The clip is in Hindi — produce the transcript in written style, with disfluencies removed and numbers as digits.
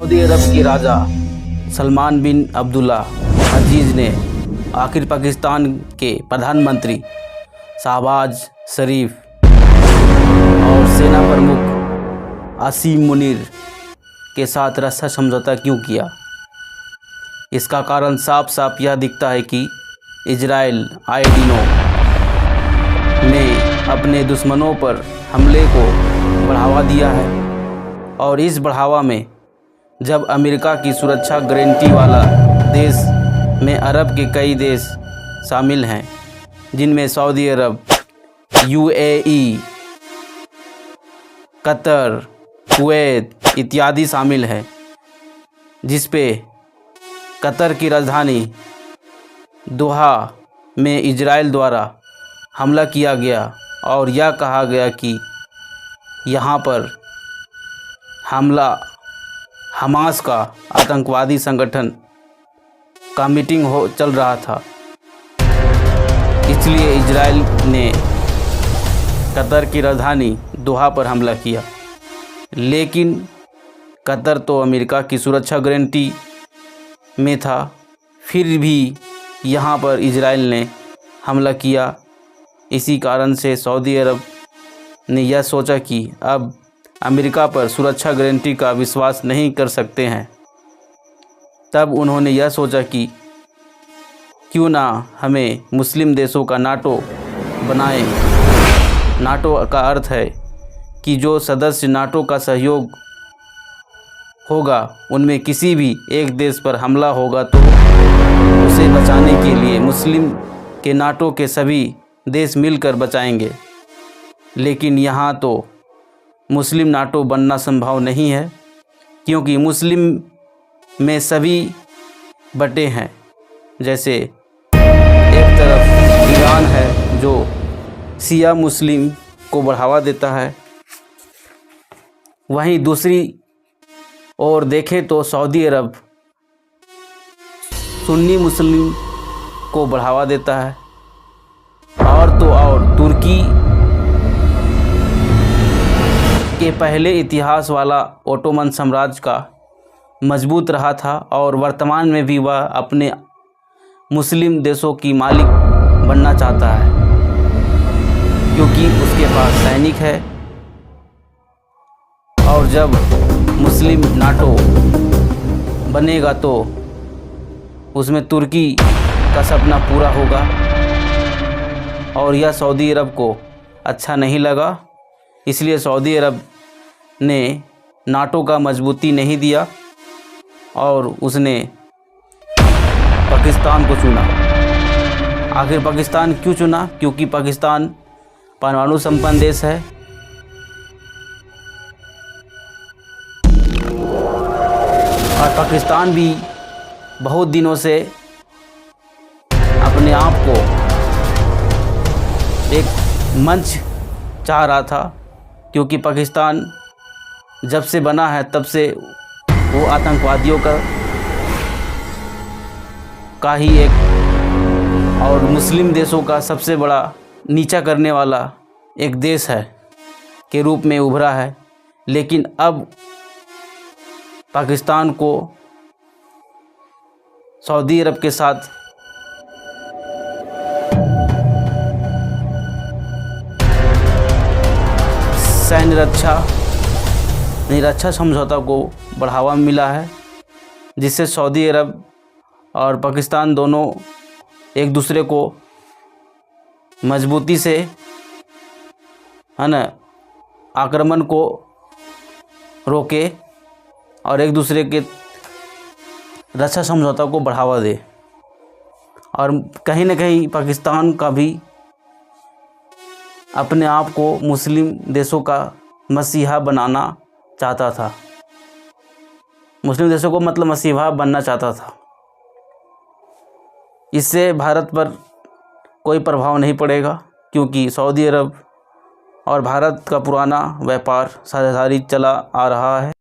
सऊदी अरब के राजा सलमान बिन अब्दुल्ला अजीज़ ने आखिर पाकिस्तान के प्रधानमंत्री शहबाज शरीफ और सेना प्रमुख आसिम मुनीर के साथ रक्षा समझौता क्यों किया। इसका कारण साफ साफ यह दिखता है कि इजराइल आए दिनों में अपने दुश्मनों पर हमले को बढ़ावा दिया है और इस बढ़ावा में जब अमेरिका की सुरक्षा गारंटी वाला देश में अरब के कई देश शामिल हैं, जिनमें सऊदी अरब, यूएई, कतर, कुवैत इत्यादि शामिल है, जिस पे कतर की राजधानी दोहा में इजराइल द्वारा हमला किया गया और यह कहा गया कि यहाँ पर हमला हमास का आतंकवादी संगठन का मीटिंग चल रहा था। इसलिए इजराइल ने कतर की राजधानी दोहा पर हमला किया। लेकिन कतर तो अमेरिका की सुरक्षा गारंटी में था, फिर भी यहाँ पर इजराइल ने हमला किया। इसी कारण से सऊदी अरब ने यह सोचा कि अब अमेरिका पर सुरक्षा गारंटी का विश्वास नहीं कर सकते हैं। तब उन्होंने यह सोचा कि क्यों ना हमें मुस्लिम देशों का नाटो बनाएं। नाटो का अर्थ है कि जो सदस्य नाटो का सहयोग होगा उनमें किसी भी एक देश पर हमला होगा तो उसे बचाने के लिए मुस्लिम के नाटो के सभी देश मिलकर बचाएंगे। लेकिन यहाँ तो मुस्लिम नाटो बनना संभव नहीं है, क्योंकि मुस्लिम में सभी बटे हैं। जैसे एक तरफ ईरान है जो शिया मुस्लिम को बढ़ावा देता है, वहीं दूसरी ओर देखें तो सऊदी अरब सुन्नी मुस्लिम को बढ़ावा देता है। और तो और तुर्की के पहले इतिहास वाला ओटोमन साम्राज्य का मजबूत रहा था और वर्तमान में भी वह अपने मुस्लिम देशों की मालिक बनना चाहता है, क्योंकि उसके पास सैनिक है। और जब मुस्लिम नाटो बनेगा तो उसमें तुर्की का सपना पूरा होगा और यह सऊदी अरब को अच्छा नहीं लगा। इसलिए सऊदी अरब ने नाटो का मजबूती नहीं दिया और उसने पाकिस्तान को चुना। आखिर पाकिस्तान क्यों चुना? क्योंकि पाकिस्तान परमाणु संपन्न देश है और पाकिस्तान भी बहुत दिनों से अपने आप को एक मंच चाह रहा था, क्योंकि पाकिस्तान जब से बना है तब से वो आतंकवादियों का ही एक और मुस्लिम देशों का सबसे बड़ा नीचा करने वाला एक देश है के रूप में उभरा है। लेकिन अब पाकिस्तान को सऊदी अरब के साथ सैन्य रक्षा समझौता को बढ़ावा मिला है, जिससे सऊदी अरब और पाकिस्तान दोनों एक दूसरे को मजबूती से आक्रमण को रोके और एक दूसरे के रक्षा समझौता को बढ़ावा दे। और कहीं न कहीं पाकिस्तान का भी अपने आप को मुस्लिम देशों का मसीहा बनाना चाहता था। मुस्लिम देशों को मतलब मसीहा बनना चाहता था। इससे भारत पर कोई प्रभाव नहीं पड़ेगा, क्योंकि सऊदी अरब और भारत का पुराना व्यापार साझेदारी चला आ रहा है।